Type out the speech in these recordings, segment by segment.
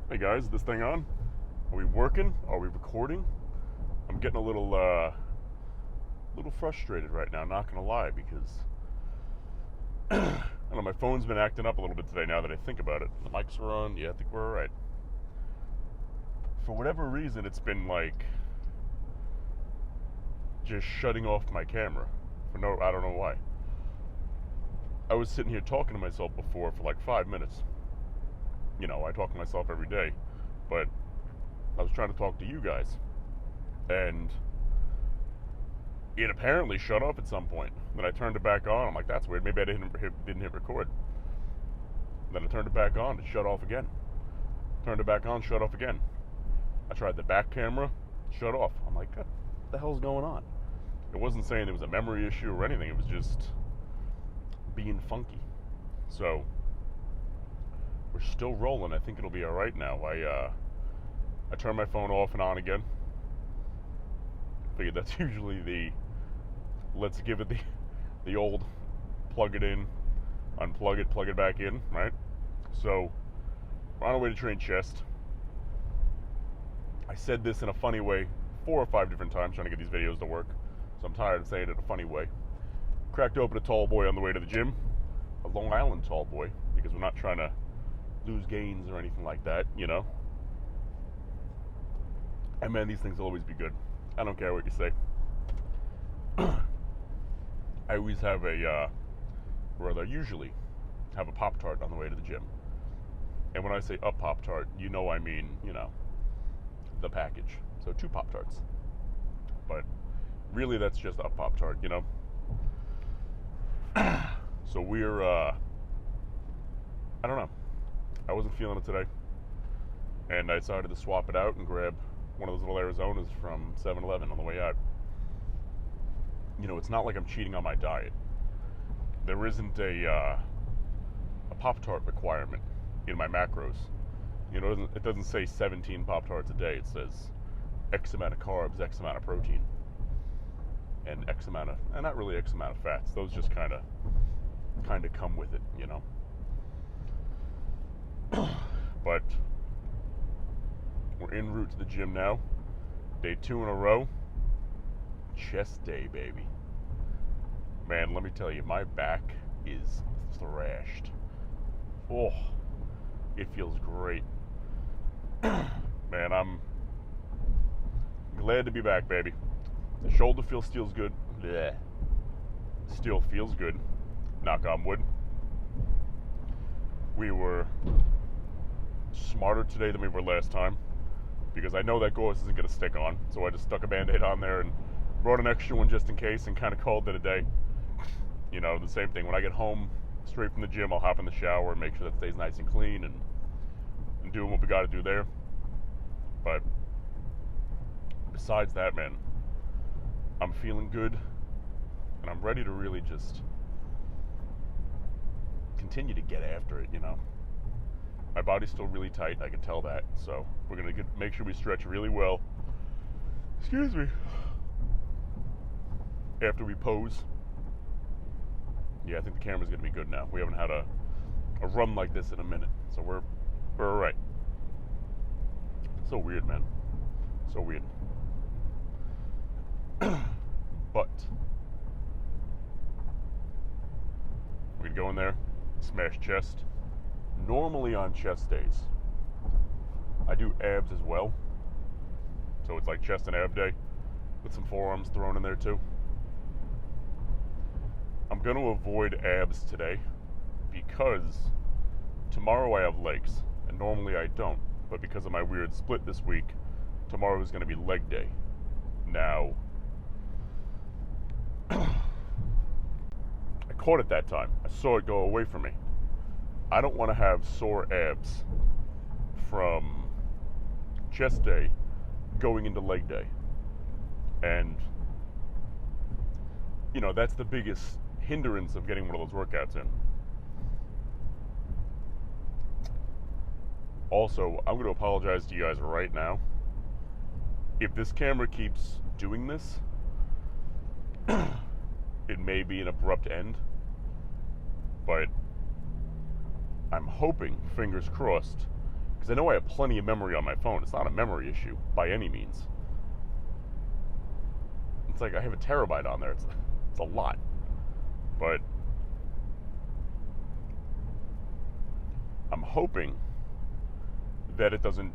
Hey guys, is this thing on? Are we working? Are we recording? I'm getting a little frustrated right now, not gonna lie, because I don't know, my phone's been acting up a little bit today now that I think about it. The mics are on, yeah, I think we're alright. For whatever reason, it's been like just shutting off my camera. I don't know why. I was sitting here talking to myself before for like 5 minutes. You know, I talk to myself every day, but I was trying to talk to you guys, and it apparently shut off at some point. Then I turned it back on. I'm like, that's weird. Maybe I didn't hit record. Then I turned it back on. It shut off again. Turned it back on. Shut off again. I tried the back camera. Shut off. I'm like, what the hell's going on? It wasn't saying it was a memory issue or anything. It was just being funky. So we're still rolling. I think it'll be all right now. I turned my phone off and on again. Figured that's usually the let's give it the old plug it in, unplug it, plug it back in, right? So we're on our way to train chest. I said this in a funny way 4 or 5 different times trying to get these videos to work, so I'm tired of saying it in a funny way. Cracked open a tall boy on the way to the gym, a Long Island tall boy, because we're not trying to lose gains or anything like that, you know? And man, these things will always be good. I don't care what you say. I always have usually have a Pop-Tart on the way to the gym. And when I say a Pop-Tart, you know I mean, you know, the package. So 2 Pop-Tarts. But really that's just a Pop-Tart, you know? So we're, I don't know. I wasn't feeling it today. And I decided to swap it out and grab one of those little Arizonas from 7-Eleven on the way out. You know, it's not like I'm cheating on my diet. There isn't a Pop-Tart requirement in my macros. You know, it doesn't say 17 Pop-Tarts a day. It says X amount of carbs, X amount of protein, and X amount of, and not really X amount of fats. Those just kind of come with it, you know. But we're en route to the gym now. Day 2 in a row. Chest day, baby. Man, let me tell you, my back is thrashed. Oh, it feels great. Man, I'm glad to be back, baby. The shoulder feels good. Bleh. Still feels good. Knock on wood. We were smarter today than we were last time, because I know that gauze isn't going to stick on, so I just stuck a Band-Aid on there and brought an extra one just in case and kind of called it a day. You know, the same thing. When I get home straight from the gym, I'll hop in the shower and make sure that stays nice and clean and doing what we got to do there. But besides that, man, I'm feeling good, and I'm ready to really just continue to get after it, you know. My body's still really tight, I can tell that. So we're going to make sure we stretch really well. Excuse me. After we pose. Yeah, I think the camera's going to be good now. We haven't had a run like this in a minute. So we're all right. So weird, man. So weird. But we're going to go in there, smash chest. Normally on chest days, I do abs as well. So it's like chest and ab day with some forearms thrown in there too. I'm going to avoid abs today because tomorrow I have legs, and normally I don't. But because of my weird split this week, tomorrow is going to be leg day. Now, I caught it that time. I saw it go away from me. I don't want to have sore abs from chest day going into leg day. And, you know, that's the biggest hindrance of getting one of those workouts in. Also, I'm going to apologize to you guys right now. If this camera keeps doing this, it may be an abrupt end, but I'm hoping, fingers crossed, Because I know I have plenty of memory on my phone. It's not a memory issue by any means. It's like I have a terabyte on there. It's a lot. But I'm hoping that it doesn't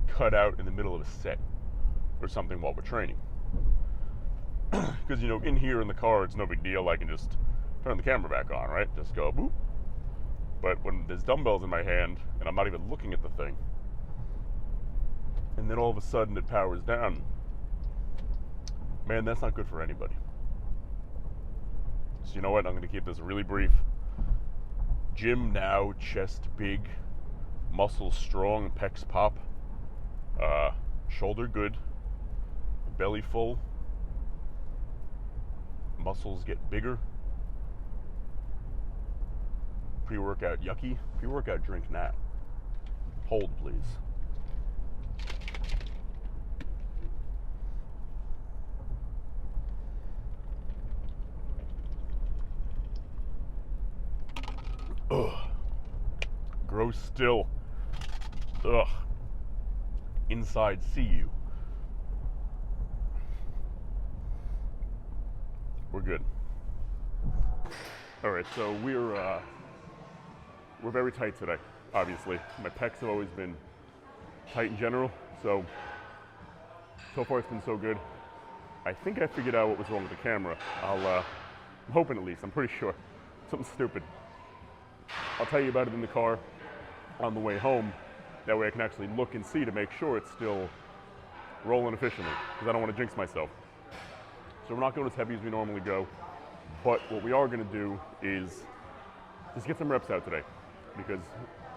cut out in the middle of a set or something while we're training. Because, you know, in here in the car, it's no big deal. I can just turn the camera back on, right? Just go boop. But when there's dumbbells in my hand and I'm not even looking at the thing, and then all of a sudden it powers down, man, that's not good for anybody. So you know what? I'm going to keep this really brief. Gym now, chest big, muscles strong, pecs pop, shoulder good, belly full, muscles get bigger. Pre-workout yucky. Pre-workout drink now. Hold, please. Ugh. Gross still. Ugh. Inside see you. We're good. All right, so we're very tight today, obviously. My pecs have always been tight in general, so far it's been so good. I think I figured out what was wrong with the camera. I'm hoping at least, I'm pretty sure. Something stupid. I'll tell you about it in the car on the way home. That way I can actually look and see to make sure it's still rolling efficiently, because I don't want to jinx myself. So we're not going as heavy as we normally go, but what we are going to do is just get some reps out today, because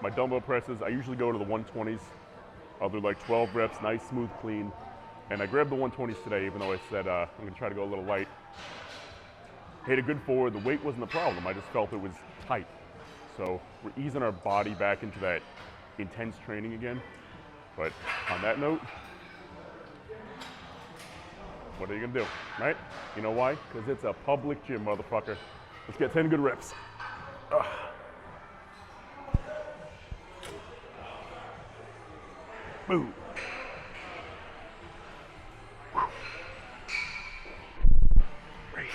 my dumbbell presses, I usually go to the 120s. I'll do like 12 reps, nice, smooth, clean. And I grabbed the 120s today, even though I said I'm going to try to go a little light. Hit a good forward. The weight wasn't the problem. I just felt it was tight. So we're easing our body back into that intense training again. But on that note, what are you going to do, right? You know why? Because it's a public gym, motherfucker. Let's get 10 good reps. Ugh. Boom. Right.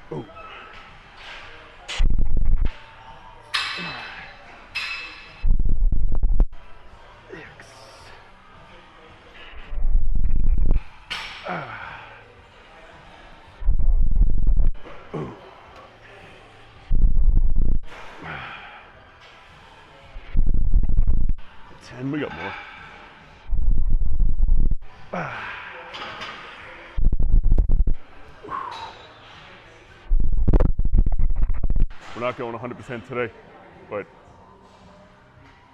Boom. Ooh. 10, we got more. We're not going 100% today, but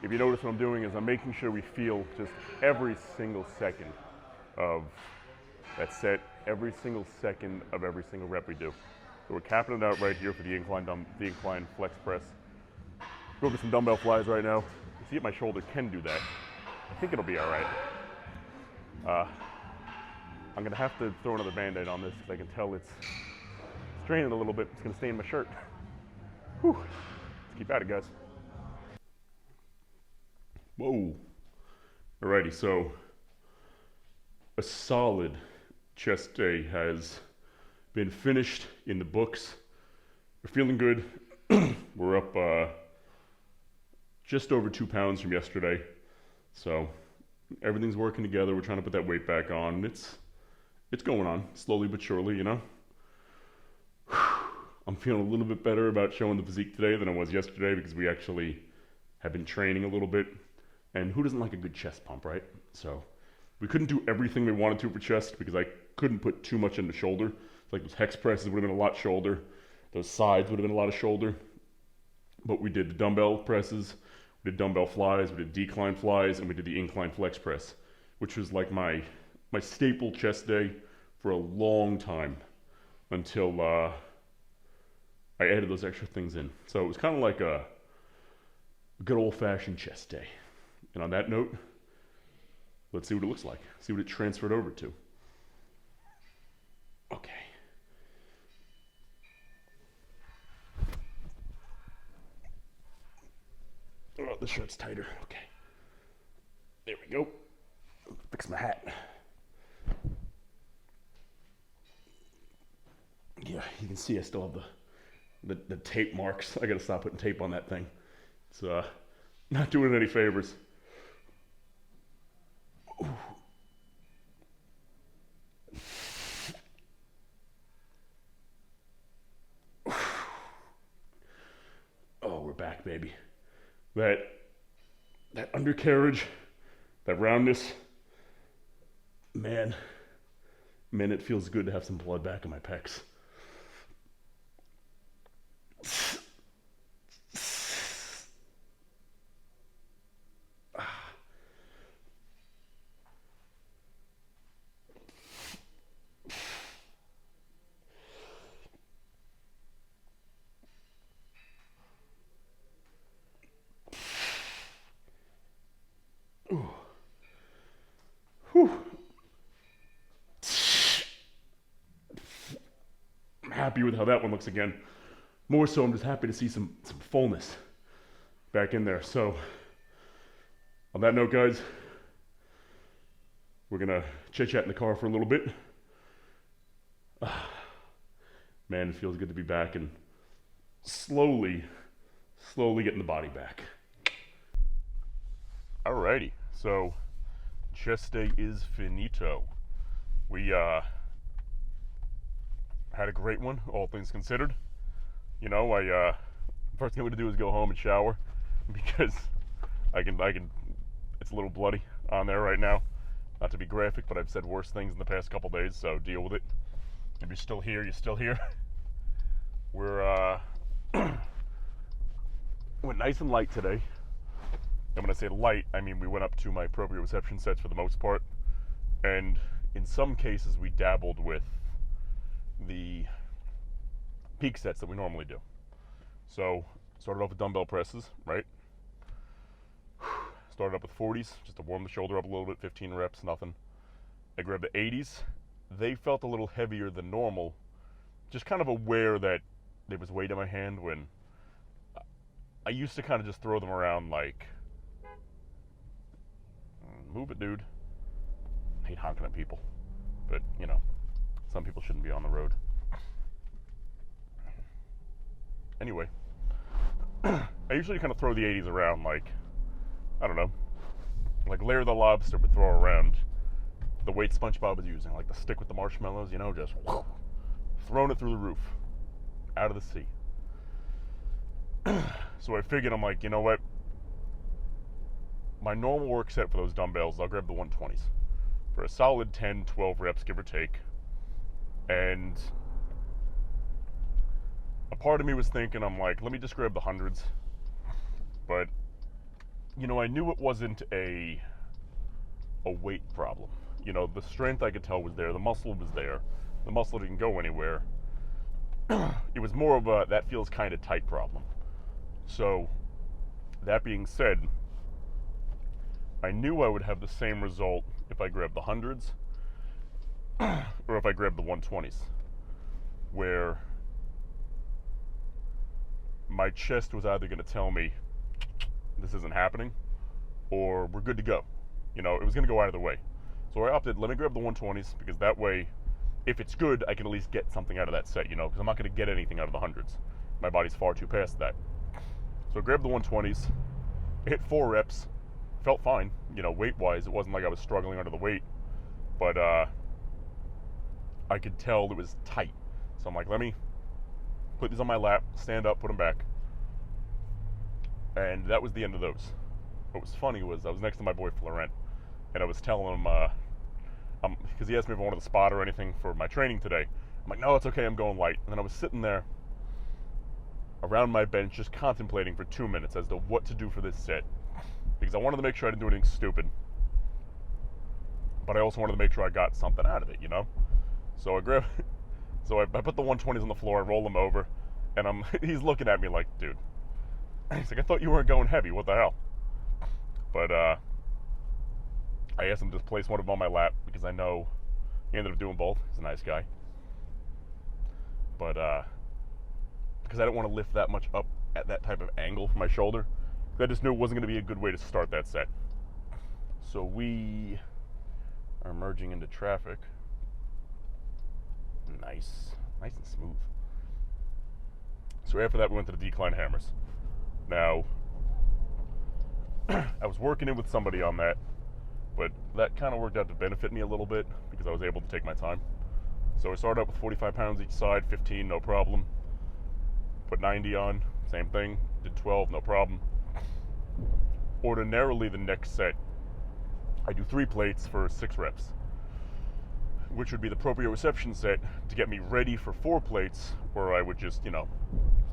if you notice what I'm doing is I'm making sure we feel just every single second of that set, every single second of every single rep we do. So we're capping it out right here for the incline flex press. Go over some dumbbell flies right now. See if my shoulder can do that. I think it'll be all right. I'm gonna have to throw another Band-Aid on this because I can tell it's straining a little bit. It's gonna stain my shirt. Whew. Let's keep at it, guys. Whoa. Alrighty, so a solid chest day has been finished in the books. We're feeling good. We're up just over 2 pounds from yesterday. So everything's working together. We're trying to put that weight back on. It's going on, slowly but surely, you know. I'm feeling a little bit better about showing the physique today than I was yesterday because we actually have been training a little bit. And who doesn't like a good chest pump, right? So we couldn't do everything we wanted to for chest because I couldn't put too much into shoulder. Like those hex presses would have been a lot shoulder. Those sides would have been a lot of shoulder. But we did the dumbbell presses, we did dumbbell flies, we did decline flies, and we did the incline flex press, which was like my staple chest day for a long time until I added those extra things in. So it was kind of like a good old-fashioned chest day. And on that note, let's see what it looks like. See what it transferred over to. Okay. the shirt's tighter. Okay. There we go. Fix my hat. Yeah, you can see I still have the tape marks. I gotta stop putting tape on that thing. It's not doing it any favors. Ooh. Oh, we're back, baby. That undercarriage, that roundness, man, it feels good to have some blood back in my pecs. Whew. I'm happy with how that one looks again. More so, I'm just happy to see some fullness back in there. So, on that note, guys, we're gonna chit-chat in the car for a little bit. Man, it feels good to be back and slowly getting the body back. Alrighty, so chest day is finito. We had a great one, all things considered. You know, first thing I'm gonna do is go home and shower because I can. It's a little bloody on there right now. Not to be graphic, but I've said worse things in the past couple days, so deal with it. If you're still here, you're still here. We're went nice and light today. And when I say light, I mean we went up to my proprioception sets for the most part, and in some cases we dabbled with the peak sets that we normally do. So started off with dumbbell presses, right? Started up with 40s just to warm the shoulder up a little bit, 15 reps, nothing. I grabbed the 80s. They felt a little heavier than normal, just kind of aware that there was weight in my hand when I used to kind of just throw them around like, move it, dude. I hate honking at people, but you know, some people shouldn't be on the road. Anyway, I usually kind of throw the 80s around like, I don't know, like Larry the Lobster would throw around the weight SpongeBob was using, like the stick with the marshmallows, you know, just whoosh, throwing it through the roof, out of the sea. So I figured, I'm like, you know what? My normal work set for those dumbbells, I'll grab the 120s for a solid 10, 12 reps, give or take. And a part of me was thinking, I'm like, let me just grab the hundreds. But, you know, I knew it wasn't a weight problem. You know, the strength I could tell was there, the muscle was there, the muscle didn't go anywhere. It was more of a, that feels kind of tight problem. So, that being said, I knew I would have the same result if I grabbed the hundreds or if I grabbed the 120s, where my chest was either going to tell me this isn't happening or we're good to go. You know, it was going to go either way. So I opted, let me grab the 120s, because that way, if it's good, I can at least get something out of that set, you know, because I'm not going to get anything out of the hundreds. My body's far too past that. So I grabbed the 120s, hit 4 reps, felt fine, you know, weight-wise. It wasn't like I was struggling under the weight, but I could tell it was tight. So I'm like, let me put these on my lap, stand up, put them back. And that was the end of those. What was funny was I was next to my boy Florent, and I was telling him, because he asked me if I wanted the spot or anything for my training today. I'm like, no, it's okay, I'm going light. And then I was sitting there around my bench just contemplating for 2 minutes as to what to do for this set, because I wanted to make sure I didn't do anything stupid, but I also wanted to make sure I got something out of it, you know? So I put the 120s on the floor, I roll them over, and he's looking at me like, dude, he's like, I thought you weren't going heavy, what the hell? But I asked him to place one of them on my lap, because I know he ended up doing both. He's a nice guy. But because I didn't want to lift that much up at that type of angle for my shoulder, I just knew it wasn't going to be a good way to start that set. So we are merging into traffic. Nice and smooth. So after that, we went to the decline hammers. Now, I was working in with somebody on that, but that kind of worked out to benefit me a little bit because I was able to take my time. So I started out with 45 pounds each side, 15, no problem. Put 90 on, same thing. Did 12, no problem. Ordinarily, the next set, I do 3 plates for 6 reps, which would be the proprioception set to get me ready for 4 plates, where I would just,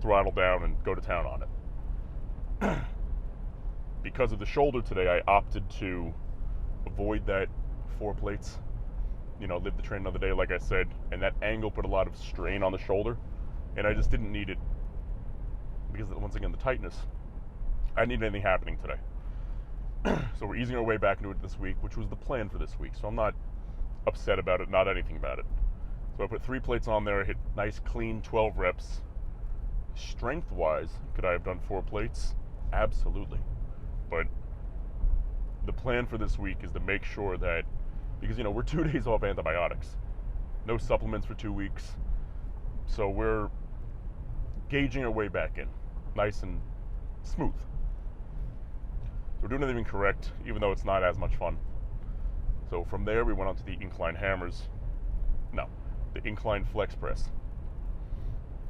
throttle down and go to town on it. Because of the shoulder today, I opted to avoid that 4 plates, live the train another day, like I said, and that angle put a lot of strain on the shoulder, and I just didn't need it because, once again, the tightness. I didn't need anything happening today. So we're easing our way back into it this week, which was the plan for this week, so I'm not upset about it, not anything about it. So I put 3 plates on there, hit nice, clean 12 reps. Strength-wise, could I have done 4 plates? Absolutely. But the plan for this week is to make sure that, because, we're 2 days off antibiotics, no supplements for 2 weeks, so we're gauging our way back in, nice and smooth. So we're doing everything correct, even though it's not as much fun. So from there, we went on to the incline hammers. No, the incline flex press,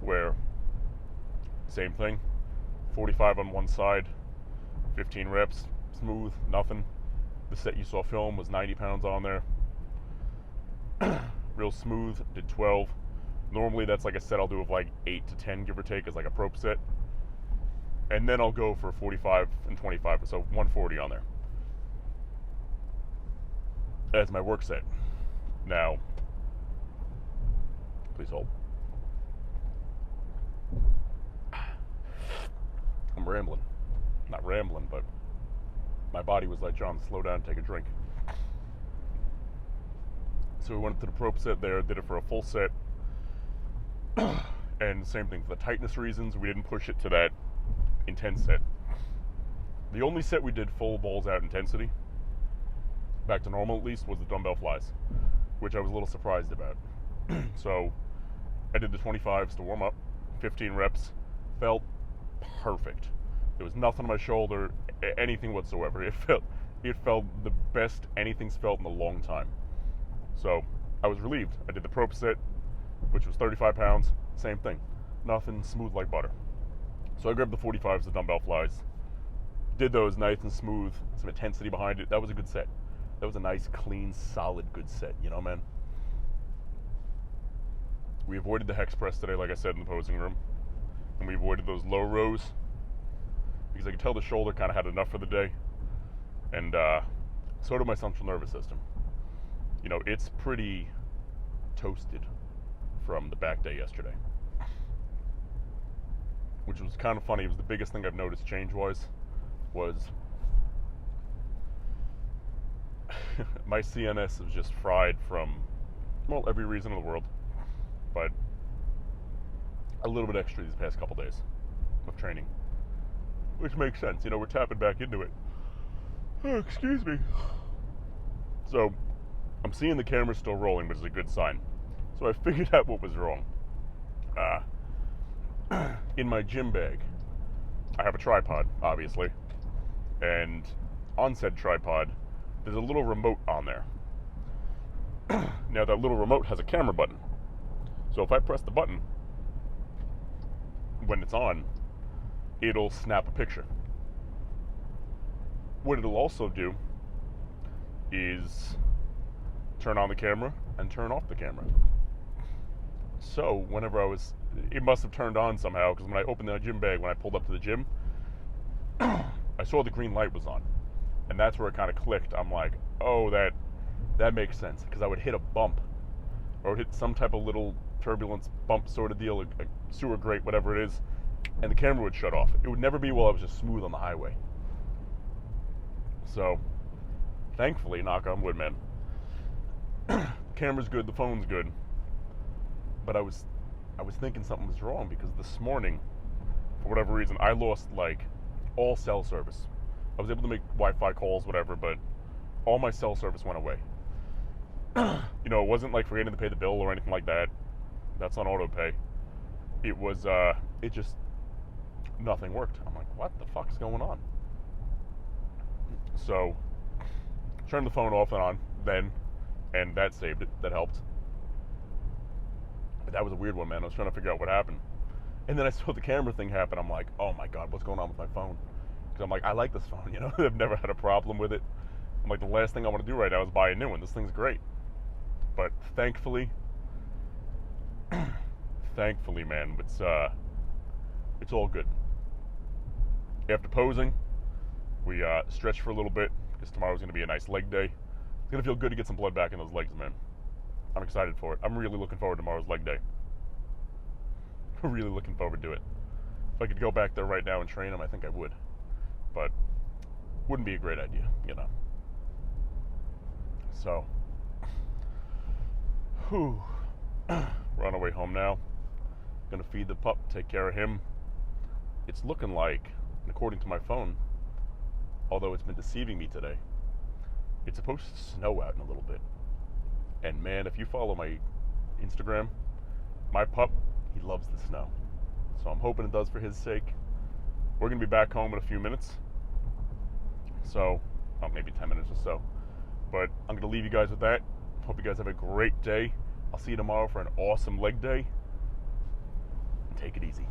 where same thing, 45 on one side, 15 reps, smooth, nothing. The set you saw film was 90 pounds on there. Real smooth, did 12. Normally that's like a set I'll do of like 8 to 10, give or take, as like a prop set. And then I'll go for 45 and 25, so 140 on there as my work set. Now, please hold. I'm rambling. Not rambling, but my body was like, John, slow down, take a drink. So we went to the prop set there, did it for a full set. And same thing, for the tightness reasons, we didn't push it to that intense set. The only set we did full balls out intensity, back to normal at least, was the dumbbell flies, which I was a little surprised about. So I did the 25s to warm up, 15 reps, felt perfect. There was nothing on my shoulder, anything whatsoever. It felt the best anything's felt in a long time. So I was relieved. I did the prop set, which was 35 pounds, same thing. Nothing, smooth like butter. So I grabbed the 45s, the dumbbell flies, did those nice and smooth, some intensity behind it. That was a good set. That was a nice, clean, solid, good set, man? We avoided the hex press today, like I said, in the posing room. And we avoided those low rows because I could tell the shoulder kind of had enough for the day. And so did my central nervous system. It's pretty toasted from the back day yesterday, which was kind of funny. It was the biggest thing I've noticed change-wise was my CNS is just fried from, well, every reason in the world, but a little bit extra these past couple days of training, which makes sense. We're tapping back into it. Oh, excuse me. So I'm seeing the camera still rolling, which is a good sign. So I figured out what was wrong. In my gym bag, I have a tripod, obviously, and on said tripod, there's a little remote on there. Now that little remote has a camera button. So if I press the button, when it's on, it'll snap a picture. What it'll also do is turn on the camera and turn off the camera. So whenever it must have turned on somehow, because when I opened the gym bag, when I pulled up to the gym, I saw the green light was on. And that's where it kind of clicked. I'm like, oh, that makes sense. Because I would hit a bump, or hit some type of little turbulence bump sort of deal, a sewer grate, whatever it is, and the camera would shut off. It would never be while I was just smooth on the highway. So, thankfully, knock on wood, man, the camera's good, the phone's good. But I was thinking something was wrong, because this morning, for whatever reason, I lost like all cell service. I was able to make Wi-Fi calls, whatever, but all my cell service went away. You know, it wasn't like forgetting to pay the bill or anything like that. That's on auto pay. It was, it just, nothing worked. I'm like, what the fuck's going on? So, turned the phone off and on then, and that saved it. That helped. But that was a weird one, man. I was trying to figure out what happened. And then I saw the camera thing happen. I'm like, oh my God, what's going on with my phone? Because I'm like, I like this phone, you know? I've never had a problem with it. I'm like, the last thing I want to do right now is buy a new one. This thing's great. But thankfully, man, it's all good. After posing, we stretched for a little bit because tomorrow's going to be a nice leg day. It's going to feel good to get some blood back in those legs, man. I'm excited for it. I'm really looking forward to tomorrow's leg day. Really looking forward to it. If I could go back there right now and train them, I think I would. But wouldn't be a great idea, you know. So, whew. We're on our way home now. Gonna feed the pup, take care of him. It's looking like, and according to my phone, although it's been deceiving me today, it's supposed to snow out in a little bit. And man, if you follow my Instagram, my pup, he loves the snow. So I'm hoping it does for his sake. We're gonna be back home in a few minutes. So, well, maybe 10 minutes or so. But I'm gonna leave you guys with that. Hope you guys have a great day. I'll see you tomorrow for an awesome leg day. And take it easy.